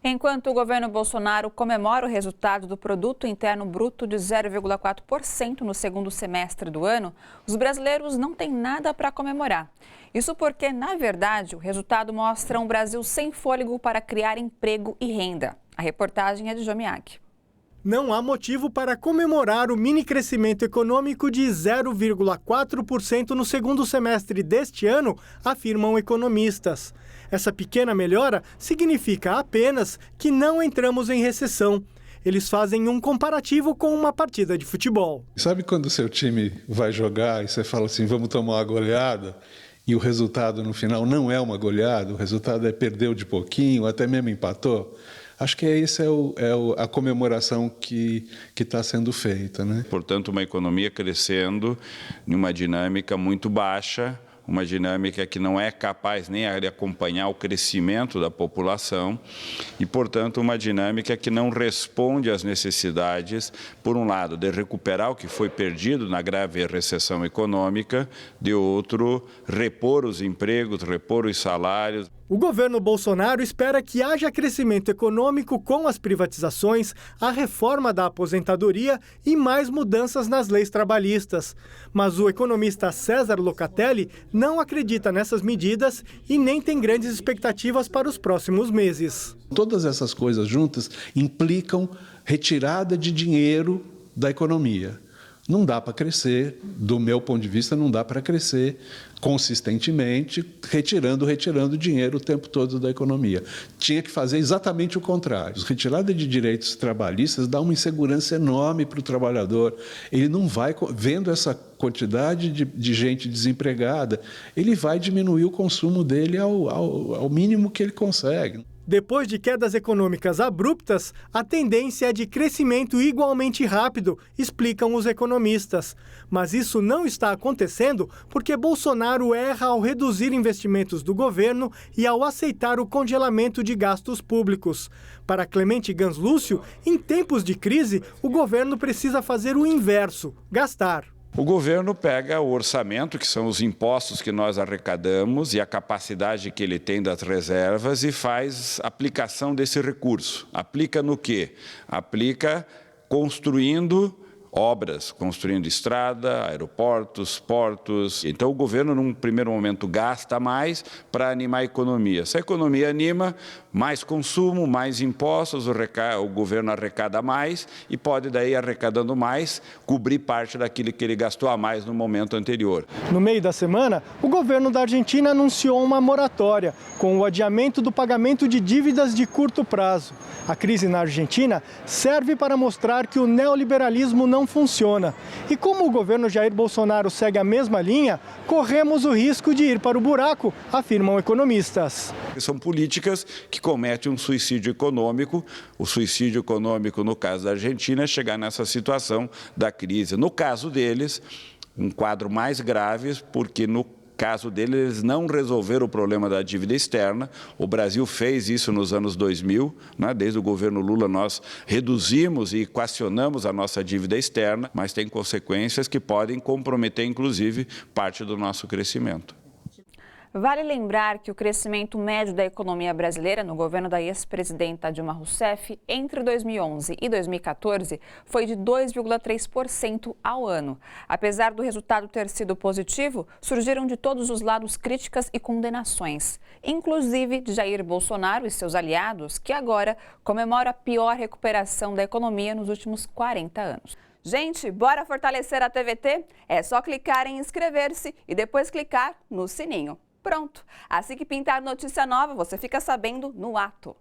Enquanto o governo Bolsonaro comemora o resultado do Produto Interno Bruto de 0,4% no segundo semestre do ano, os brasileiros não têm nada para comemorar. Isso porque, na verdade, o resultado mostra um Brasil sem fôlego para criar emprego e renda. A reportagem é de Jomiak. Não há motivo para comemorar o mini crescimento econômico de 0,4% no segundo semestre deste ano, afirmam economistas. Essa pequena melhora significa apenas que não entramos em recessão. Eles fazem um comparativo com uma partida de futebol. Sabe quando o seu time vai jogar e você fala assim, vamos tomar uma goleada? E o resultado no final não é uma goleada, o resultado é perdeu de pouquinho, até mesmo empatou? Acho que essa é a comemoração que está sendo feita, né? Portanto, uma economia crescendo em uma dinâmica muito baixa, uma dinâmica que não é capaz nem de acompanhar o crescimento da população e, portanto, uma dinâmica que não responde às necessidades, por um lado, de recuperar o que foi perdido na grave recessão econômica, de outro, repor os empregos, repor os salários. O governo Bolsonaro espera que haja crescimento econômico com as privatizações, a reforma da aposentadoria e mais mudanças nas leis trabalhistas. Mas o economista César Locatelli não acredita nessas medidas e nem tem grandes expectativas para os próximos meses. Todas essas coisas juntas implicam retirada de dinheiro da economia. Não dá para crescer, do meu ponto de vista, não dá para crescer consistentemente, retirando dinheiro o tempo todo da economia. Tinha que fazer exatamente o contrário. A retirada de direitos trabalhistas dá uma insegurança enorme para o trabalhador. Ele não vai, vendo essa quantidade de gente desempregada, ele vai diminuir o consumo dele ao mínimo que ele consegue. Depois de quedas econômicas abruptas, a tendência é de crescimento igualmente rápido, explicam os economistas. Mas isso não está acontecendo porque Bolsonaro erra ao reduzir investimentos do governo e ao aceitar o congelamento de gastos públicos. Para Clemente Ganslúcio, em tempos de crise, o governo precisa fazer o inverso, gastar. O governo pega o orçamento, que são os impostos que nós arrecadamos e a capacidade que ele tem das reservas e faz aplicação desse recurso. Aplica no quê? Aplica construindo obras, construindo estrada, aeroportos, portos. Então o governo, num primeiro momento, gasta mais para animar a economia. Se a economia anima, mais consumo, mais impostos, o governo arrecada mais e pode, daí, arrecadando mais, cobrir parte daquilo que ele gastou a mais no momento anterior. No meio da semana, o governo da Argentina anunciou uma moratória, com o adiamento do pagamento de dívidas de curto prazo. A crise na Argentina serve para mostrar que o neoliberalismo não funciona. E como o governo Jair Bolsonaro segue a mesma linha, corremos o risco de ir para o buraco, afirmam economistas. São políticas que cometem um suicídio econômico. O suicídio econômico, no caso da Argentina, é chegar nessa situação da crise. No caso deles, um quadro mais grave, porque no caso deles, eles não resolveram o problema da dívida externa. O Brasil fez isso nos anos 2000, né? Desde o governo Lula nós reduzimos e equacionamos a nossa dívida externa, mas tem consequências que podem comprometer, inclusive, parte do nosso crescimento. Vale lembrar que o crescimento médio da economia brasileira no governo da ex-presidenta Dilma Rousseff entre 2011 e 2014 foi de 2,3% ao ano. Apesar do resultado ter sido positivo, surgiram de todos os lados críticas e condenações, inclusive de Jair Bolsonaro e seus aliados, que agora comemoram a pior recuperação da economia nos últimos 40 anos. Gente, bora fortalecer a TVT? É só clicar em inscrever-se e depois clicar no sininho. Pronto! Assim que pintar notícia nova, você fica sabendo no ato.